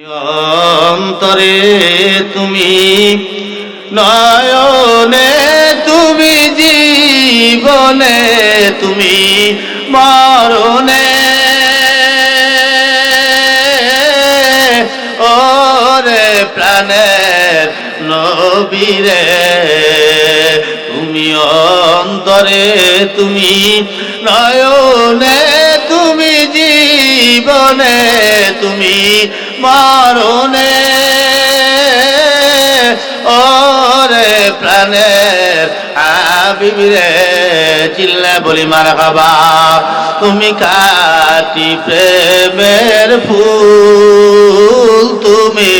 অন্তরে তুমি, নয়নে তুমি, জীবনে তুমি, মরণে ওরে প্রাণের নবীরে। তুমি অন্তরে তুমি, নয়নে তুমি, জীবনে তুমি, মরণে ওরে প্রাণের হাবিবরে। চিল্লা বলি মারহাবা। তুমি কাটি প্রেমের ফুল, তুমি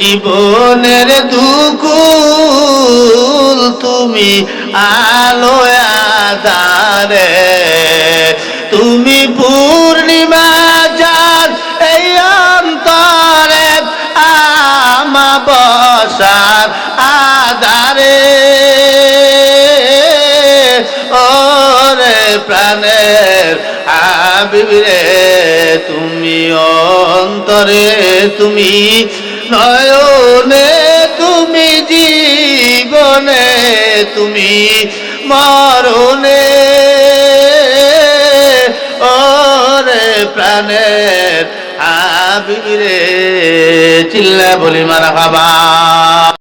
জীবনের দুকুল, তুমি আলো আঁধারে, তুমি পূর্ণিমা চাঁদ এই অন্তরে, আমাবস্যার আধারে ওরে প্রাণের হাবিবরে। তুমি অন্তরে তুমি, নয়নে তুমি, জীবনে তুমি, মরণে ওরে প্রাণের হাবিবরে। চিল্লা বলি মারহাবা।